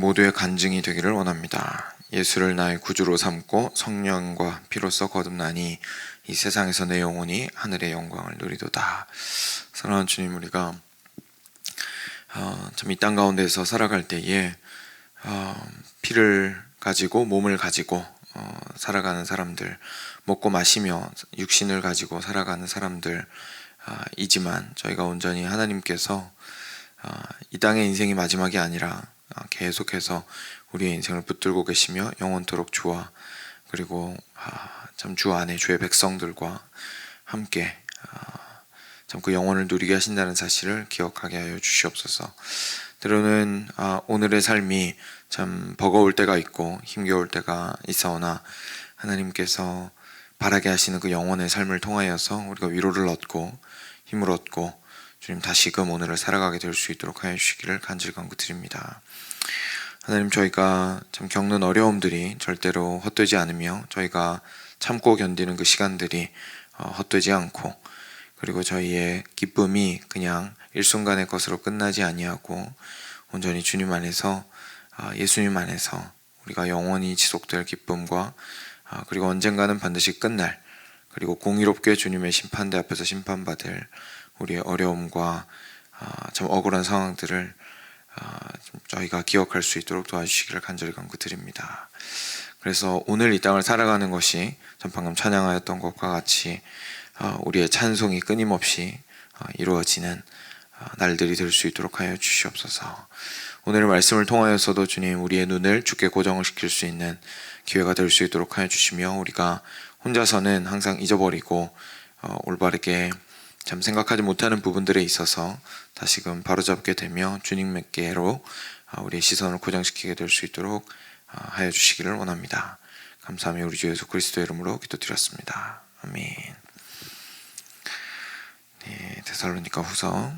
모두의 간증이 되기를 원합니다. 예수를 나의 구주로 삼고 성령과 피로써 거듭나니 이 세상에서 내 영혼이 하늘의 영광을 누리도다. 사랑하는 주님, 우리가 참 이 땅 가운데서 살아갈 때에 피를 가지고 몸을 가지고 살아가는 사람들, 먹고 마시며 육신을 가지고 살아가는 사람들 이지만 저희가 온전히 하나님께서 이 땅의 인생이 마지막이 아니라 계속해서 우리의 인생을 붙들고 계시며 영원토록 주와 그리고 참 주 안에 주의 백성들과 함께 참 그 영혼을 누리게 하신다는 사실을 기억하게 하여 주시옵소서. 때로는 오늘의 삶이 참 버거울 때가 있고 힘겨울 때가 있사오나 하나님께서 바라게 하시는 그 영혼의 삶을 통하여서 우리가 위로를 얻고 힘을 얻고 주님 다시금 오늘을 살아가게 될 수 있도록 하여 주시기를 간절히 간구드립니다. 하나님, 저희가 참 겪는 어려움들이 절대로 헛되지 않으며 저희가 참고 견디는 그 시간들이 헛되지 않고 그리고 저희의 기쁨이 그냥 일순간의 것으로 끝나지 아니하고 온전히 주님 안에서 예수님 안에서 우리가 영원히 지속될 기쁨과 그리고 언젠가는 반드시 끝날 그리고 공의롭게 주님의 심판대 앞에서 심판받을 우리의 어려움과 참 억울한 상황들을 저희가 기억할 수 있도록 도와주시기를 간절히 간구드립니다. 그래서 오늘 이 땅을 살아가는 것이 전 방금 찬양하였던 것과 같이 우리의 찬송이 끊임없이 이루어지는 날들이 될 수 있도록 하여 주시옵소서. 오늘의 말씀을 통하여서도 주님, 우리의 눈을 주께 고정을 시킬 수 있는 기회가 될 수 있도록 하여 주시며 우리가 혼자서는 항상 잊어버리고 올바르게 참 생각하지 못하는 부분들에 있어서 다시금 바로잡게 되며 주님께로 우리의 시선을 고정시키게 될 수 있도록 하여 주시기를 원합니다. 감사하며 우리 주 예수 그리스도의 이름으로 기도드렸습니다. 아멘. 네, 데살로니가 후서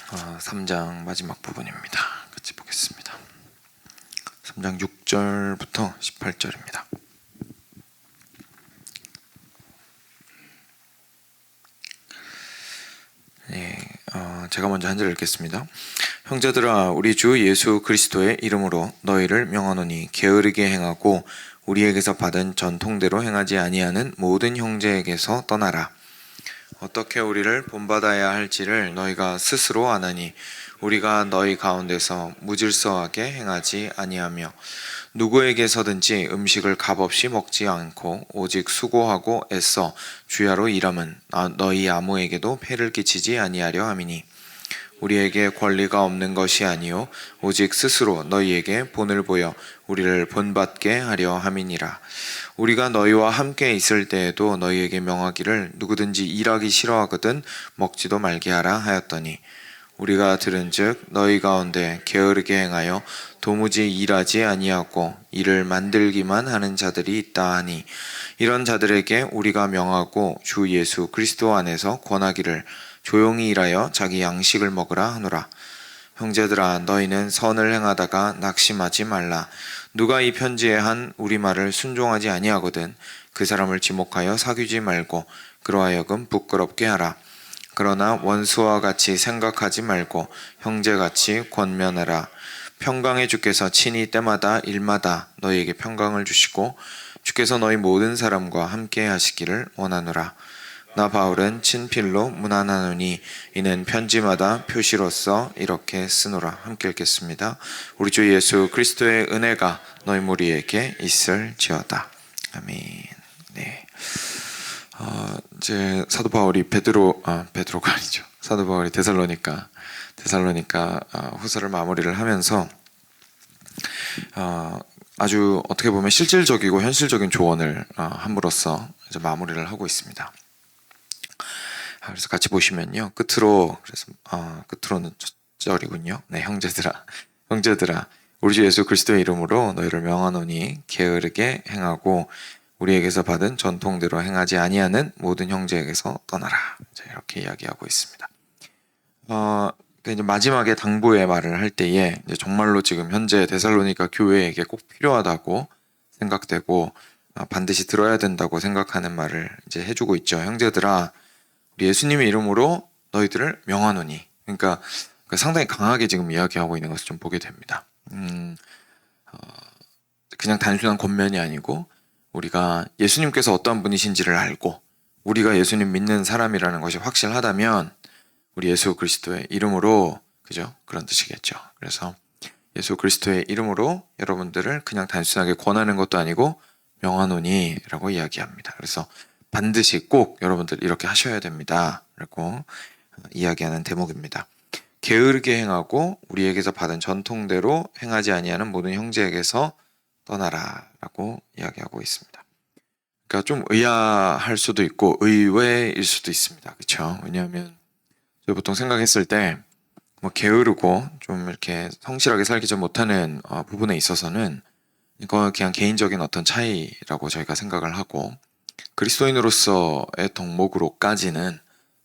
3장 마지막 부분입니다. 같이 보겠습니다. 3장 6절부터 18절입니다. 네, 제가 먼저 한 절 읽겠습니다. 형제들아, 우리 주 예수 그리스도의 이름으로 너희를 명하노니 게으르게 행하고 우리에게서 받은 전통대로 행하지 아니하는 모든 형제에게서 떠나라. 어떻게 우리를 본받아야 할지를 너희가 스스로 아나니 우리가 너희 가운데서 무질서하게 행하지 아니하며 누구에게서든지 음식을 값없이 먹지 않고 오직 수고하고 애써 주야로 일함은 너희 아무에게도 폐를 끼치지 아니하려 함이니 우리에게 권리가 없는 것이 아니요 오직 스스로 너희에게 본을 보여 우리를 본받게 하려 함이니라. 우리가 너희와 함께 있을 때에도 너희에게 명하기를 누구든지 일하기 싫어하거든 먹지도 말게 하라 하였더니 우리가 들은즉 너희 가운데 게으르게 행하여 도무지 일하지 아니하고 일을 만들기만 하는 자들이 있다 하니 이런 자들에게 우리가 명하고 주 예수 그리스도 안에서 권하기를 조용히 일하여 자기 양식을 먹으라 하노라. 형제들아, 너희는 선을 행하다가 낙심하지 말라. 누가 이 편지에 한 우리 말을 순종하지 아니하거든 그 사람을 지목하여 사귀지 말고 그러하여금 부끄럽게 하라. 그러나 원수와 같이 생각하지 말고 형제같이 권면하라. 평강의 주께서 친히 때마다 일마다 너희에게 평강을 주시고 주께서 너희 모든 사람과 함께 하시기를 원하노라. 나 바울은 친필로 문안하노니 이는 편지마다 표시로서 이렇게 쓰노라. 함께 읽겠습니다. 우리 주 예수 그리스도의 은혜가 너희 무리에게 있을지어다. 아멘. 네. 이제 사도 바울이 베드로가 아니죠. 사도 바울이 데살로니가 후서를 마무리를 하면서 아주 어떻게 보면 실질적이고 현실적인 조언을 함으로써 이제 마무리를 하고 있습니다. 그래서 같이 보시면요, 끝으로는 첫 절이군요. 네, 형제들아, 우리 주 예수 그리스도의 이름으로 너희를 명하노니 게으르게 행하고 우리에게서 받은 전통대로 행하지 아니하는 모든 형제에게서 떠나라. 이렇게 이야기하고 있습니다. 이제 마지막에 당부의 말을 할 때에 이제 정말로 지금 현재 데살로니가 교회에게 꼭 필요하다고 생각되고 반드시 들어야 된다고 생각하는 말을 이제 해주고 있죠. 형제들아, 우리 예수님의 이름으로 너희들을 명하노니. 그러니까 상당히 강하게 지금 이야기하고 있는 것을 좀 보게 됩니다. 음, 그냥 단순한 권면이 아니고 우리가 예수님께서 어떤 분이신지를 알고 우리가 예수님 믿는 사람이라는 것이 확실하다면 우리 예수 그리스도의 이름으로, 그죠? 그런 뜻이겠죠. 그래서 예수 그리스도의 이름으로 여러분들을 그냥 단순하게 권하는 것도 아니고 명하노니 라고 이야기합니다. 그래서 반드시 꼭 여러분들 이렇게 하셔야 됩니다 라고 이야기하는 대목입니다. 게으르게 행하고 우리에게서 받은 전통대로 행하지 아니하는 모든 형제에게서 떠나라 라고 이야기하고 있습니다. 그러니까 좀 의아할 수도 있고 의외일 수도 있습니다. 그렇죠? 왜냐하면 저희 보통 생각했을 때 뭐 게으르고 좀 이렇게 성실하게 살기 좀 못하는 부분에 있어서는 이거 그냥 개인적인 어떤 차이라고 저희가 생각을 하고 그리스도인으로서의 덕목으로까지는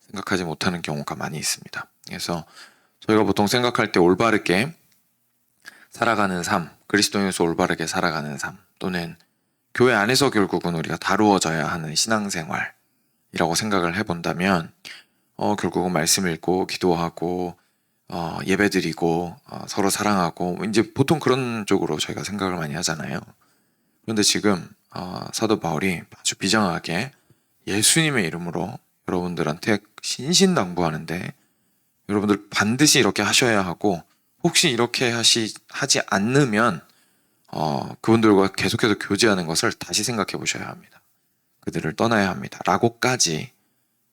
생각하지 못하는 경우가 많이 있습니다. 그래서 저희가 보통 생각할 때 올바르게 살아가는 삶, 그리스도인으로서 올바르게 살아가는 삶, 또는 교회 안에서 결국은 우리가 다루어져야 하는 신앙생활이라고 생각을 해본다면 결국은 말씀 읽고 기도하고 예배드리고 서로 사랑하고 이제 보통 그런 쪽으로 저희가 생각을 많이 하잖아요. 그런데 지금 사도 바울이 아주 비장하게 예수님의 이름으로 여러분들한테 신신당부하는데 여러분들 반드시 이렇게 하셔야 하고 혹시 이렇게 하지 않으면 그분들과 계속해서 교제하는 것을 다시 생각해 보셔야 합니다. 그들을 떠나야 합니다. 라고까지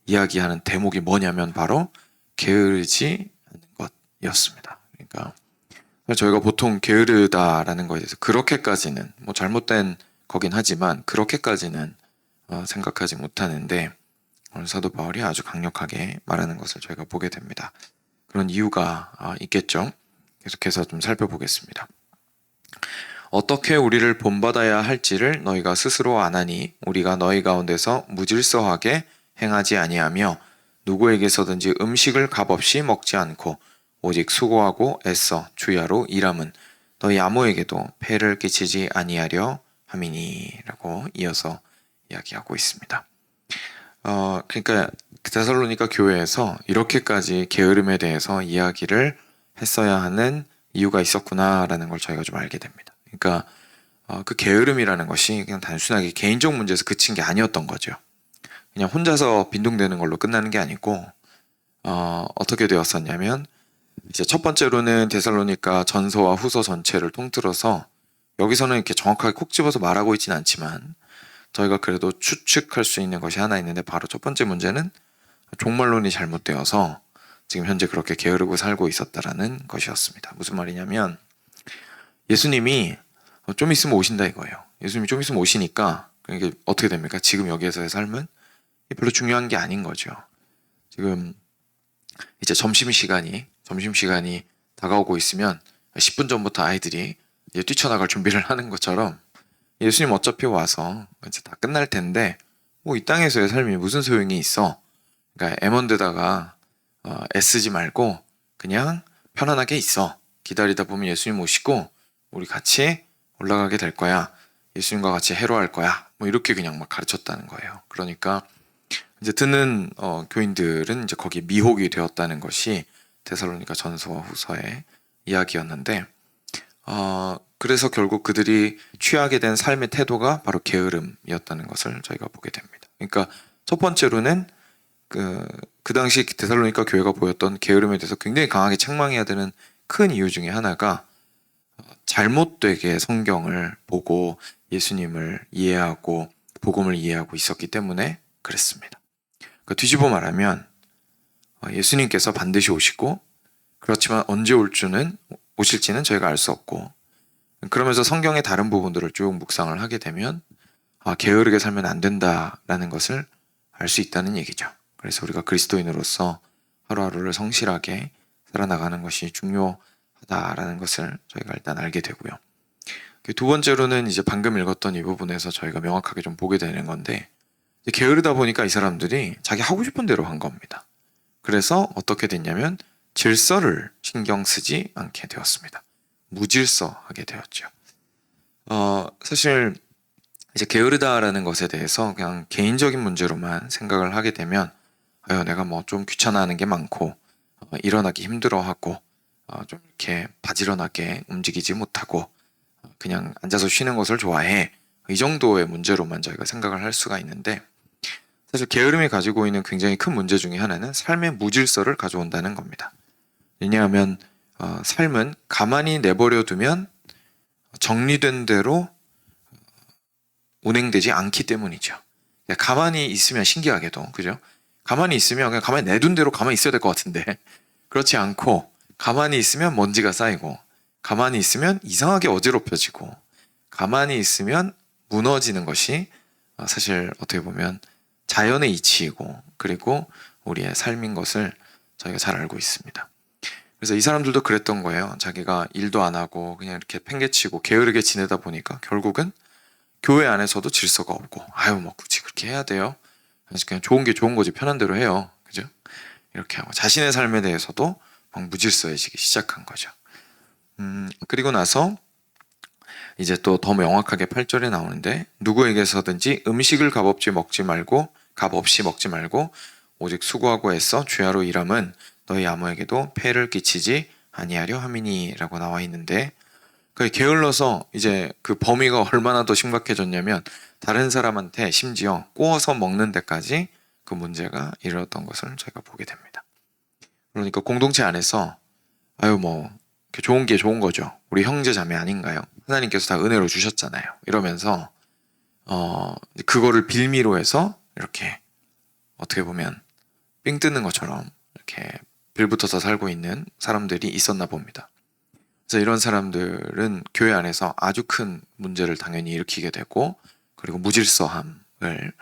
이야기하는 대목이 뭐냐면 바로 게으르지 않는 것이었습니다. 그러니까 저희가 보통 게으르다라는 것에 대해서 그렇게까지는 뭐 잘못된 거긴 하지만 그렇게까지는 생각하지 못하는데 오늘 사도 바울이 아주 강력하게 말하는 것을 저희가 보게 됩니다. 그런 이유가 있겠죠. 계속해서 좀 살펴보겠습니다. 어떻게 우리를 본받아야 할지를 너희가 스스로 아나니 우리가 너희 가운데서 무질서하게 행하지 아니하며 누구에게서든지 음식을 값없이 먹지 않고 오직 수고하고 애써 주야로 일함은 너희 아무에게도 폐를 끼치지 아니하려 함이니 라고 이어서 이야기하고 있습니다. 그러니까 데살로니가 교회에서 이렇게까지 게으름에 대해서 이야기를 했어야 하는 이유가 있었구나라는 걸 저희가 좀 알게 됩니다. 그러니까 그 게으름이라는 것이 그냥 단순하게 개인적 문제에서 그친 게 아니었던 거죠. 그냥 혼자서 빈둥대는 걸로 끝나는 게 아니고 어떻게 되었었냐면 이제 첫 번째로는 데살로니가 전서와 후서 전체를 통틀어서 여기서는 이렇게 정확하게 콕 집어서 말하고 있지는 않지만 저희가 그래도 추측할 수 있는 것이 하나 있는데 바로 첫 번째 문제는 종말론이 잘못되어서 지금 현재 그렇게 게으르고 살고 있었다라는 것이었습니다. 무슨 말이냐면 예수님이 좀 있으면 오신다 이거예요. 예수님이 좀 있으면 오시니까 이게 어떻게 됩니까? 지금 여기에서의 삶은 별로 중요한 게 아닌 거죠. 지금 이제 점심시간이 다가오고 있으면 10분 전부터 아이들이 이제 뛰쳐나갈 준비를 하는 것처럼 예수님 어차피 와서 이제 다 끝날 텐데 뭐 이 땅에서의 삶이 무슨 소용이 있어. 그러니까 M1데다가 애쓰지 말고 그냥 편안하게 있어. 기다리다 보면 예수님 오시고 우리 같이 올라가게 될 거야. 예수님과 같이 해로할 거야. 뭐 이렇게 그냥 막 가르쳤다는 거예요. 그러니까 이제 듣는 교인들은 이제 거기에 미혹이 되었다는 것이 데살로니가 전서와 후서의 이야기였는데 그래서 결국 그들이 취하게 된 삶의 태도가 바로 게으름이었다는 것을 저희가 보게 됩니다. 그러니까 첫 번째로는 그 당시 데살로니가 교회가 보였던 게으름에 대해서 굉장히 강하게 책망해야 되는 큰 이유 중에 하나가 잘못되게 성경을 보고 예수님을 이해하고 복음을 이해하고 있었기 때문에 그랬습니다. 그러니까 뒤집어 말하면 예수님께서 반드시 오시고 그렇지만 언제 오실지는 저희가 알 수 없고 그러면서 성경의 다른 부분들을 쭉 묵상을 하게 되면 게으르게 살면 안 된다라는 것을 알 수 있다는 얘기죠. 그래서 우리가 그리스도인으로서 하루하루를 성실하게 살아나가는 것이 중요하다라는 것을 저희가 일단 알게 되고요. 두 번째로는 이제 방금 읽었던 이 부분에서 저희가 명확하게 좀 보게 되는 건데 게으르다 보니까 이 사람들이 자기 하고 싶은 대로 한 겁니다. 그래서 어떻게 됐냐면 질서를 신경 쓰지 않게 되었습니다. 무질서하게 되었죠. 사실 이제 게으르다라는 것에 대해서 그냥 개인적인 문제로만 생각을 하게 되면 내가 뭐 좀 귀찮아하는 게 많고 일어나기 힘들어하고 좀 이렇게 바지런하게 움직이지 못하고 그냥 앉아서 쉬는 것을 좋아해. 이 정도의 문제로만 저희가 생각을 할 수가 있는데, 사실 게으름이 가지고 있는 굉장히 큰 문제 중에 하나는 삶의 무질서를 가져온다는 겁니다. 왜냐하면 삶은 가만히 내버려 두면 정리된 대로 운행되지 않기 때문이죠. 가만히 있으면 신기하게도, 그죠? 가만히 있으면 그냥 가만히 내둔 대로 가만히 있어야 될 것 같은데, 그렇지 않고 가만히 있으면 먼지가 쌓이고, 가만히 있으면 이상하게 어지럽혀지고, 가만히 있으면 무너지는 것이 사실 어떻게 보면 자연의 이치이고, 그리고 우리의 삶인 것을 저희가 잘 알고 있습니다. 그래서 이 사람들도 그랬던 거예요. 자기가 일도 안 하고 그냥 이렇게 팽개치고 게으르게 지내다 보니까 결국은 교회 안에서도 질서가 없고, 아유 뭐 굳이 그렇게 해야 돼요? 그래서 그냥 좋은 게 좋은 거지, 편한 대로 해요. 그죠? 이렇게 하고 자신의 삶에 대해서도 막 무질서해지기 시작한 거죠. 그리고 나서 이제 또 더 명확하게 8절에 나오는데, 누구에게서든지 음식을 값없이 먹지 말고 오직 수고하고 애써 주야로 일함은 너희 아무에게도 폐를 끼치지 아니하려 함이니 라고 나와 있는데, 그 게을러서 이제 그 범위가 얼마나 더 심각해졌냐면, 다른 사람한테 심지어 구워서 먹는 데까지 그 문제가 이르렀던 것을 저희가 보게 됩니다. 그러니까 공동체 안에서 아유 뭐 좋은 게 좋은 거죠. 우리 형제 자매 아닌가요? 하나님께서 다 은혜로 주셨잖아요. 이러면서 그거를 빌미로 해서 이렇게 어떻게 보면 삥 뜯는 것처럼 이렇게 빌붙어서 살고 있는 사람들이 있었나 봅니다. 그래서 이런 사람들은 교회 안에서 아주 큰 문제를 당연히 일으키게 되고, 그리고 무질서함을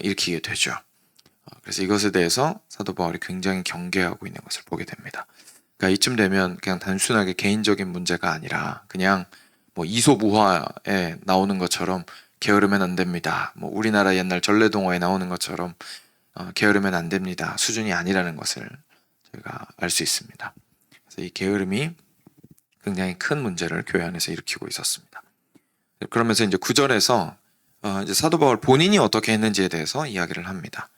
일으키게 되죠. 그래서 이것에 대해서 사도 바울이 굉장히 경계하고 있는 것을 보게 됩니다. 그러니까 이쯤 되면 그냥 단순하게 개인적인 문제가 아니라 그냥 뭐 이솝우화에 나오는 것처럼 게으르면 안 됩니다. 뭐 우리나라 옛날 전래동화에 나오는 것처럼 게으르면 안 됩니다. 수준이 아니라는 것을 저희가 알 수 있습니다. 그래서 이 게으름이 굉장히 큰 문제를 교회 안에서 일으키고 있었습니다. 그러면서 이제 9절에서 이제 사도 바울 본인이 어떻게 했는지에 대해서 이야기를 합니다.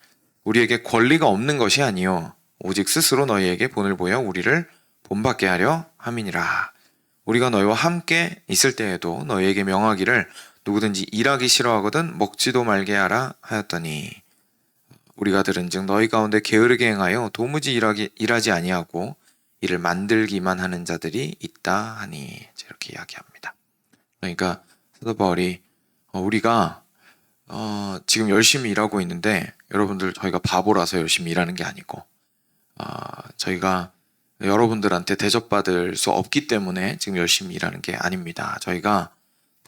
우리에게 권리가 없는 것이 아니요 오직 스스로 너희에게 본을 보여 우리를 본받게 하려 함이니라. 우리가 너희와 함께 있을 때에도 너희에게 명하기를 누구든지 일하기 싫어하거든 먹지도 말게 하라 하였더니, 우리가 들은즉 너희 가운데 게으르게 행하여 도무지 일하지 아니하고 이를 만들기만 하는 자들이 있다 하니, 이렇게 이야기합니다. 그러니까 사도 바울이 우리가 지금 열심히 일하고 있는데, 여러분들 저희가 바보라서 열심히 일하는 게 아니고 저희가 여러분들한테 대접받을 수 없기 때문에 지금 열심히 일하는 게 아닙니다. 저희가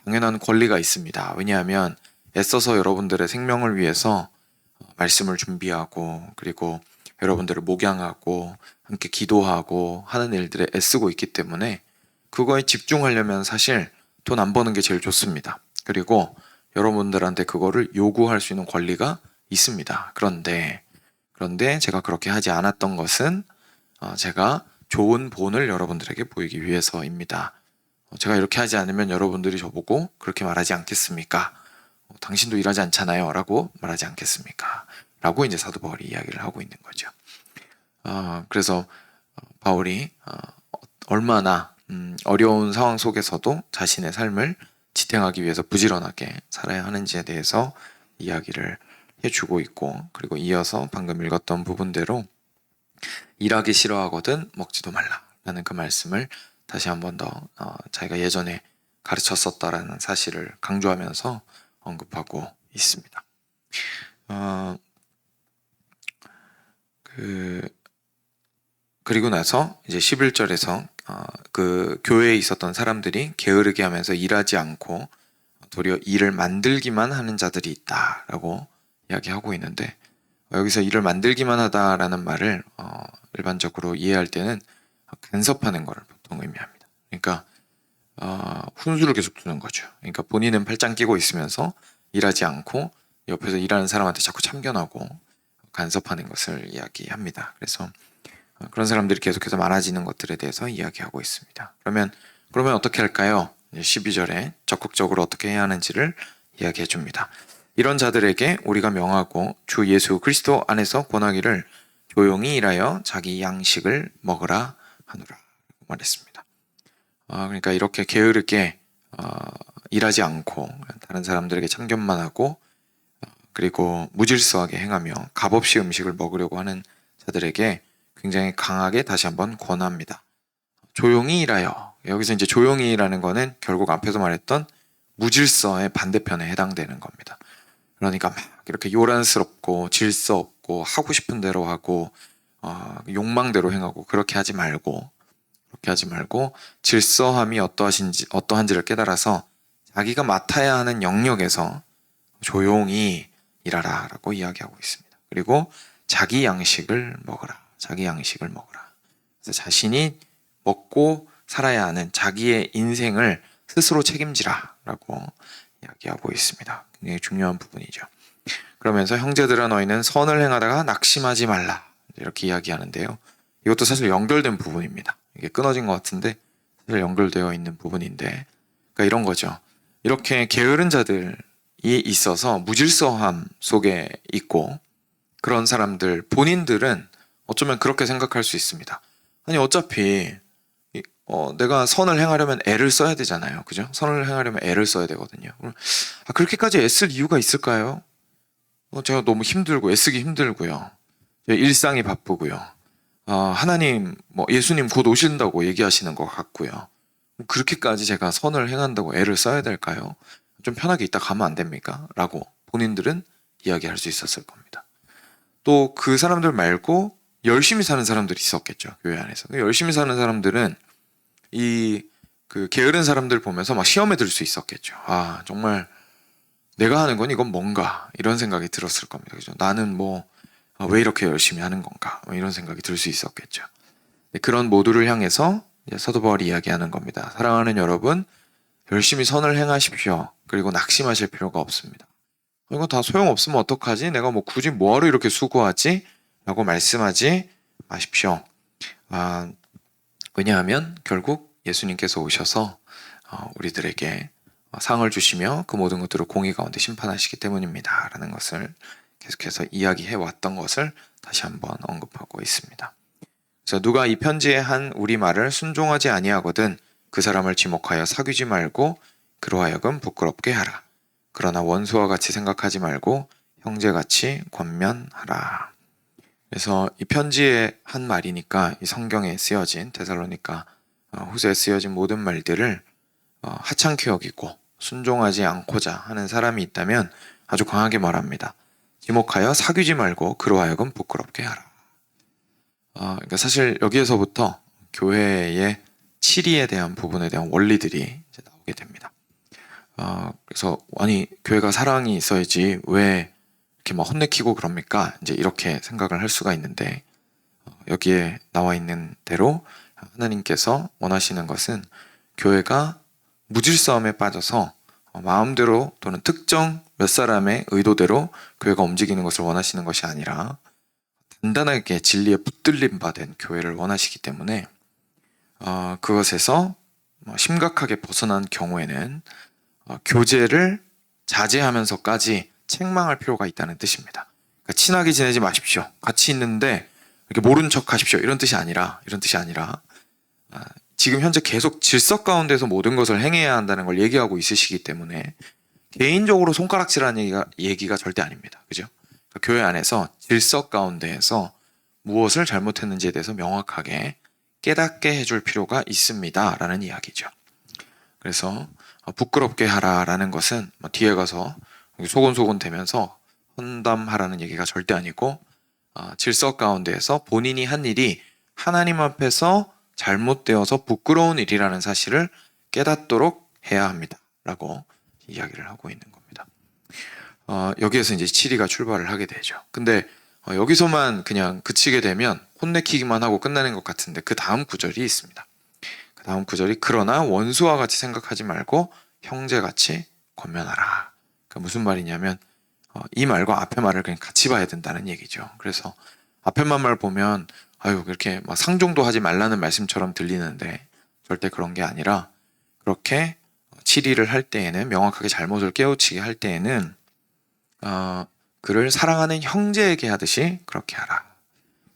당연한 권리가 있습니다. 왜냐하면 애써서 여러분들의 생명을 위해서 말씀을 준비하고, 그리고 여러분들을 목양하고 함께 기도하고 하는 일들에 애쓰고 있기 때문에 그거에 집중하려면 사실 돈 안 버는 게 제일 좋습니다. 그리고 여러분들한테 그거를 요구할 수 있는 권리가 있습니다. 그런데 제가 그렇게 하지 않았던 것은 제가 좋은 본을 여러분들에게 보이기 위해서입니다. 제가 이렇게 하지 않으면 여러분들이 저보고 그렇게 말하지 않겠습니까? 당신도 일하지 않잖아요 라고 말하지 않겠습니까? 라고 이제 사도 바울이 이야기를 하고 있는 거죠. 그래서 바울이 얼마나 어려운 상황 속에서도 자신의 삶을 지탱하기 위해서 부지런하게 살아야 하는지에 대해서 이야기를 해주고 있고, 그리고 이어서 방금 읽었던 부분대로 일하기 싫어하거든 먹지도 말라라는 그 말씀을 다시 한 번 더 자기가 예전에 가르쳤었다라는 사실을 강조하면서 언급하고 있습니다. 그리고 나서 이제 11절에서 그 교회에 있었던 사람들이 게으르게 하면서 일하지 않고 도리어 일을 만들기만 하는 자들이 있다라고 이야기하고 있는데, 여기서 일을 만들기만 하다라는 말을 일반적으로 이해할 때는 간섭하는 것을 보통 의미합니다. 그러니까 훈수를 계속 두는 거죠. 그러니까 본인은 팔짱 끼고 있으면서 일하지 않고 옆에서 일하는 사람한테 자꾸 참견하고 간섭하는 것을 이야기합니다. 그래서 그런 사람들이 계속해서 많아지는 것들에 대해서 이야기하고 있습니다. 그러면 어떻게 할까요? 12절에 적극적으로 어떻게 해야 하는지를 이야기해 줍니다. 이런 자들에게 우리가 명하고 주 예수 그리스도 안에서 권하기를 조용히 일하여 자기 양식을 먹으라 하노라. 말했습니다. 그러니까 이렇게 게으르게 일하지 않고 다른 사람들에게 참견만 하고 그리고 무질서하게 행하며 값없이 음식을 먹으려고 하는 자들에게 굉장히 강하게 다시 한번 권합니다. 조용히 일하여. 여기서 이제 조용히 일하는 거는 결국 앞에서 말했던 무질서의 반대편에 해당되는 겁니다. 그러니까 막 이렇게 요란스럽고 질서 없고 하고 싶은 대로 하고 욕망대로 행하고 그렇게 하지 말고 질서함이 어떠한지를 깨달아서 자기가 맡아야 하는 영역에서 조용히 일하라 라고 이야기하고 있습니다. 그리고 자기 양식을 먹어라. 그래서 자신이 먹고 살아야 하는 자기의 인생을 스스로 책임지라 라고 이야기하고 있습니다. 굉장히 중요한 부분이죠. 그러면서 형제들아 너희는 선을 행하다가 낙심하지 말라 이렇게 이야기하는데요. 이것도 사실 연결된 부분입니다. 이게 끊어진 것 같은데 사실 연결되어 있는 부분인데 그러니까 이런 거죠. 이렇게 게으른 자들이 있어서 무질서함 속에 있고 그런 사람들 본인들은 어쩌면 그렇게 생각할 수 있습니다. 아니 어차피 내가 선을 행하려면 애를 써야 되잖아요. 그죠? 선을 행하려면 애를 써야 되거든요. 그렇게까지 애쓸 이유가 있을까요? 제가 너무 힘들고 애쓰기 힘들고요. 일상이 바쁘고요. 하나님, 예수님 곧 오신다고 얘기하시는 것 같고요. 그렇게까지 제가 선을 행한다고 애를 써야 될까요? 좀 편하게 있다 가면 안 됩니까? 라고 본인들은 이야기할 수 있었을 겁니다. 또 그 사람들 말고 열심히 사는 사람들이 있었겠죠. 교회 안에서. 열심히 사는 사람들은 그 게으른 사람들 보면서 막 시험에 들 수 있었겠죠. 정말 내가 하는 건 이건 뭔가 이런 생각이 들었을 겁니다. 그죠? 나는 왜 이렇게 열심히 하는 건가 이런 생각이 들 수 있었겠죠. 그런 모두를 향해서 사도 바울이 이야기하는 겁니다. 사랑하는 여러분, 열심히 선을 행하십시오. 그리고 낙심하실 필요가 없습니다. 이거 다 소용없으면 어떡하지? 내가 굳이 뭐하러 이렇게 수고하지? 라고 말씀하지 마십시오. 왜냐하면 결국 예수님께서 오셔서 우리들에게 상을 주시며 그 모든 것들을 공의 가운데 심판하시기 때문입니다. 라는 것을 계속해서 이야기해 왔던 것을 다시 한번 언급하고 있습니다. 그래서 누가 이 편지에 한 우리 말을 순종하지 아니하거든 그 사람을 지목하여 사귀지 말고 그로 하여금 부끄럽게 하라. 그러나 원수와 같이 생각하지 말고 형제같이 권면하라. 그래서 이 편지에 한 말이니까 이 성경에 쓰여진 데살로니가 후서에 쓰여진 모든 말들을 하찮게 여기고 순종하지 않고자 하는 사람이 있다면 아주 강하게 말합니다. 지목하여 사귀지 말고 그로 하여금 부끄럽게 하라. 그러니까 사실 여기에서부터 교회의 치리에 대한 부분에 대한 원리들이 이제 나오게 됩니다. 그래서 교회가 사랑이 있어야지 왜 이렇게 막 혼내키고 그럽니까? 이제 이렇게 생각을 할 수가 있는데 여기에 나와 있는 대로 하나님께서 원하시는 것은 교회가 무질서함에 빠져서 마음대로 또는 특정 몇 사람의 의도대로 교회가 움직이는 것을 원하시는 것이 아니라 단단하게 진리에 붙들림 받은 교회를 원하시기 때문에 그것에서 심각하게 벗어난 경우에는 교제를 자제하면서까지 책망할 필요가 있다는 뜻입니다. 그러니까 친하게 지내지 마십시오. 같이 있는데 이렇게 모른 척 하십시오. 이런 뜻이 아니라 지금 현재 계속 질서 가운데서 모든 것을 행해야 한다는 걸 얘기하고 있으시기 때문에 개인적으로 손가락질하는 얘기가 절대 아닙니다. 그죠? 그러니까 교회 안에서 질서 가운데에서 무엇을 잘못했는지에 대해서 명확하게 깨닫게 해줄 필요가 있습니다. 라는 이야기죠. 그래서 부끄럽게 하라라는 것은 뒤에 가서 소곤소곤 되면서 헌담하라는 얘기가 절대 아니고 질서 가운데에서 본인이 한 일이 하나님 앞에서 잘못되어서 부끄러운 일이라는 사실을 깨닫도록 해야 합니다. 라고 이야기를 하고 있는 겁니다. 여기에서 이제 치리가 출발을 하게 되죠. 근데 여기서만 그냥 그치게 되면 혼내키기만 하고 끝나는 것 같은데 그 다음 구절이 있습니다. 그 다음 구절이 그러나 원수와 같이 생각하지 말고 형제같이 권면하라. 그러니까 무슨 말이냐면 이 말과 앞에 말을 그냥 같이 봐야 된다는 얘기죠. 그래서 앞에만 말 보면 그렇게 막 상종도 하지 말라는 말씀처럼 들리는데 절대 그런 게 아니라 그렇게 치리를 할 때에는 명확하게 잘못을 깨우치게 할 때에는 그를 사랑하는 형제에게 하듯이 그렇게 하라.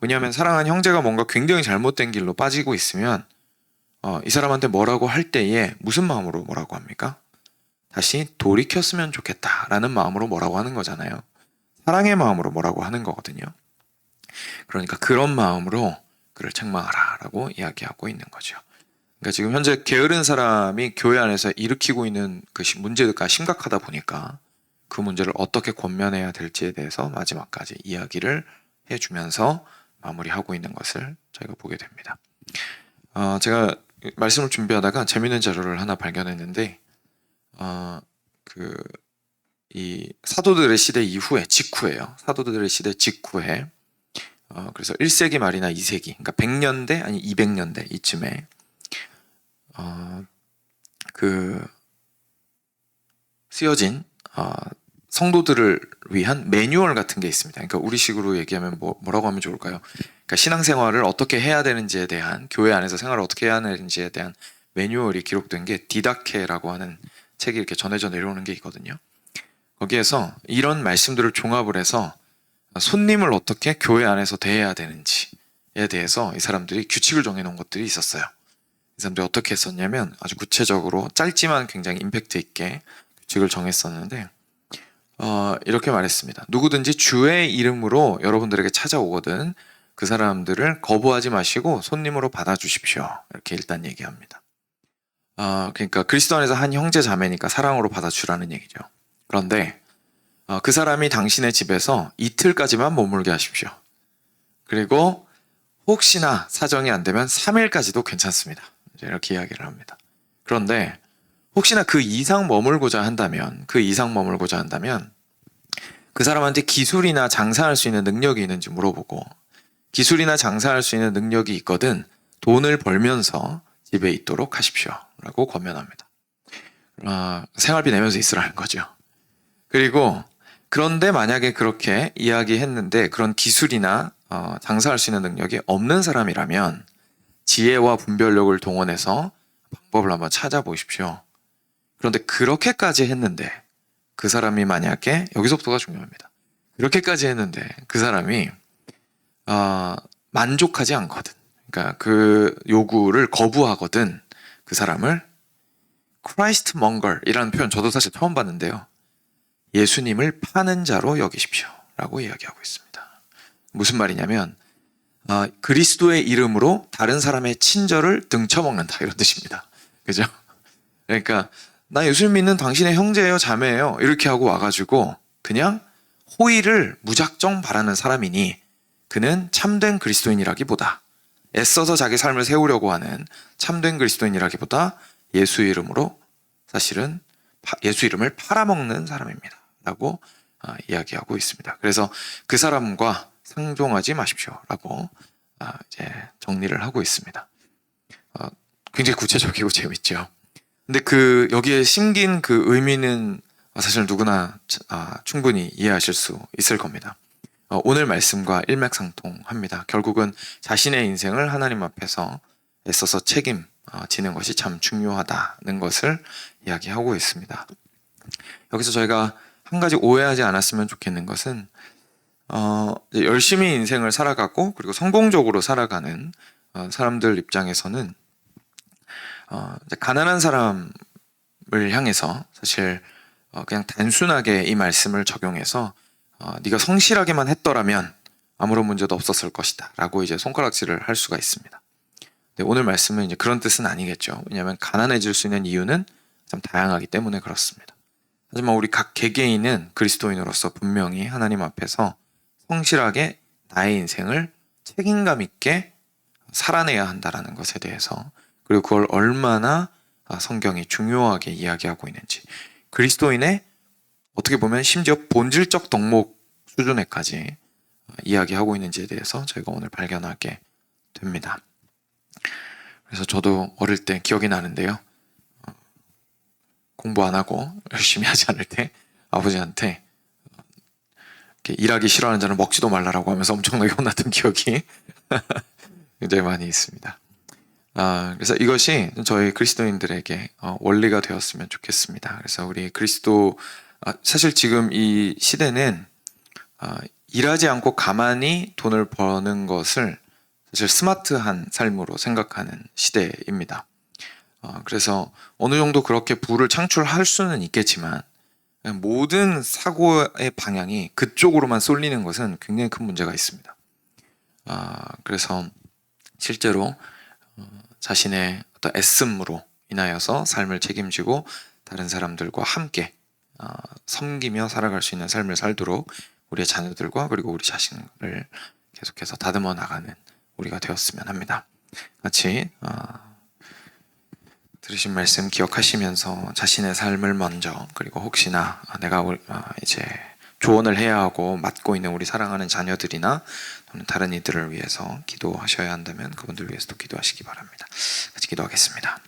왜냐하면 사랑하는 형제가 뭔가 굉장히 잘못된 길로 빠지고 있으면 이 사람한테 뭐라고 할 때에 무슨 마음으로 뭐라고 합니까? 다시 돌이켰으면 좋겠다라는 마음으로 뭐라고 하는 거잖아요. 사랑의 마음으로 뭐라고 하는 거거든요. 그러니까 그런 마음으로 그를 책망하라라고 이야기하고 있는 거죠. 그러니까 지금 현재 게으른 사람이 교회 안에서 일으키고 있는 그 문제가 심각하다 보니까 그 문제를 어떻게 권면해야 될지에 대해서 마지막까지 이야기를 해주면서 마무리하고 있는 것을 저희가 보게 됩니다. 제가 말씀을 준비하다가 재미있는 자료를 하나 발견했는데, 이 사도들의 시대 이후에, 직후에요. 사도들의 시대 직후에, 그래서 1세기 말이나 2세기, 그러니까 100년대 아니 200년대 이쯤에, 쓰여진, 성도들을 위한 매뉴얼 같은 게 있습니다. 그러니까 우리식으로 얘기하면 뭐라고 하면 좋을까요? 그러니까 신앙생활을 어떻게 해야 되는지에 대한, 교회 안에서 생활을 어떻게 해야 되는지에 대한 매뉴얼이 기록된 게 디다케라고 하는 책이 이렇게 전해져 내려오는 게 있거든요. 거기에서 이런 말씀들을 종합을 해서 손님을 어떻게 교회 안에서 대해야 되는지에 대해서 이 사람들이 규칙을 정해놓은 것들이 있었어요. 이 사람들이 어떻게 했었냐면 아주 구체적으로 짧지만 굉장히 임팩트 있게 규칙을 정했었는데, 이렇게 말했습니다. 누구든지 주의 이름으로 여러분들에게 찾아오거든 그 사람들을 거부하지 마시고 손님으로 받아주십시오. 이렇게 일단 얘기합니다. 그러니까 그리스도 안에서 한 형제 자매니까 사랑으로 받아주라는 얘기죠. 그런데 그 사람이 당신의 집에서 이틀까지만 머물게 하십시오. 그리고 혹시나 사정이 안 되면 3일까지도 괜찮습니다. 이렇게 이야기를 합니다. 그런데 혹시나 그 이상 머물고자 한다면 그 사람한테 기술이나 장사할 수 있는 능력이 있는지 물어보고, 기술이나 장사할 수 있는 능력이 있거든 돈을 벌면서 집에 있도록 하십시오 라고 권면합니다. 생활비 내면서 있으라는 거죠. 그리고 그런데 만약에 그렇게 이야기했는데 그런 기술이나 장사할 수 있는 능력이 없는 사람이라면 지혜와 분별력을 동원해서 방법을 한번 찾아보십시오. 그런데 그렇게까지 했는데 그 사람이 만약에, 여기서부터가 중요합니다. 그렇게까지 했는데 그 사람이 만족하지 않거든, 그러니까 그 요구를 거부하거든, 그 사람을 크라이스트 멍걸이라는 표현 저도 사실 처음 봤는데요. 예수님을 파는 자로 여기십시오 라고 이야기하고 있습니다. 무슨 말이냐면 그리스도의 이름으로 다른 사람의 친절을 등쳐먹는다, 이런 뜻입니다. 그죠? 그러니까 나 예수님 믿는 당신의 형제예요, 자매예요, 이렇게 하고 와가지고 그냥 호의를 무작정 바라는 사람이니 그는 참된 그리스도인이라기보다, 애써서 자기 삶을 세우려고 하는 참된 그리스도인이라기보다 예수 이름으로 사실은 예수 이름을 팔아먹는 사람입니다 라고 이야기하고 있습니다. 그래서 그 사람과 상종하지 마십시오 라고 이제 정리를 하고 있습니다. 굉장히 구체적이고 재밌죠. 근데 여기에 심긴 그 의미는 사실 누구나 충분히 이해하실 수 있을 겁니다. 오늘 말씀과 일맥상통합니다. 결국은 자신의 인생을 하나님 앞에서 애써서 책임지는 것이 참 중요하다는 것을 이야기하고 있습니다. 여기서 저희가 한 가지 오해하지 않았으면 좋겠는 것은 열심히 인생을 살아가고 그리고 성공적으로 살아가는 사람들 입장에서는 가난한 사람을 향해서 사실 그냥 단순하게 이 말씀을 적용해서 네가 성실하게만 했더라면 아무런 문제도 없었을 것이다 라고 이제 손가락질을 할 수가 있습니다. 근데 오늘 말씀은 이제 그런 뜻은 아니겠죠. 왜냐하면 가난해질 수 있는 이유는 참 다양하기 때문에 그렇습니다. 하지만 우리 각 개개인은 그리스도인으로서 분명히 하나님 앞에서 성실하게 나의 인생을 책임감 있게 살아내야 한다는 것에 대해서, 그리고 그걸 얼마나 성경이 중요하게 이야기하고 있는지, 그리스도인의 어떻게 보면 심지어 본질적 덕목 수준에까지 이야기하고 있는지에 대해서 저희가 오늘 발견하게 됩니다. 그래서 저도 어릴 때 기억이 나는데요. 공부 안 하고 열심히 하지 않을 때 아버지한테 일하기 싫어하는 자는 먹지도 말라라고 하면서 엄청나게 혼났던 기억이 굉장히 많이 있습니다. 그래서 이것이 저희 그리스도인들에게 원리가 되었으면 좋겠습니다. 그래서 우리 사실 지금 이 시대는 일하지 않고 가만히 돈을 버는 것을 사실 스마트한 삶으로 생각하는 시대입니다. 그래서 어느 정도 그렇게 부를 창출할 수는 있겠지만 모든 사고의 방향이 그쪽으로만 쏠리는 것은 굉장히 큰 문제가 있습니다. 그래서 실제로 자신의 어떤 애씀으로 인하여서 삶을 책임지고 다른 사람들과 함께 섬기며 살아갈 수 있는 삶을 살도록 우리의 자녀들과 그리고 우리 자신을 계속해서 다듬어 나가는 우리가 되었으면 합니다. 같이 들으신 말씀 기억하시면서 자신의 삶을 먼저, 그리고 혹시나 내가 이제 조언을 해야 하고 맡고 있는 우리 사랑하는 자녀들이나 또는 다른 이들을 위해서 기도하셔야 한다면 그분들 위해서도 기도하시기 바랍니다. 같이 기도하겠습니다.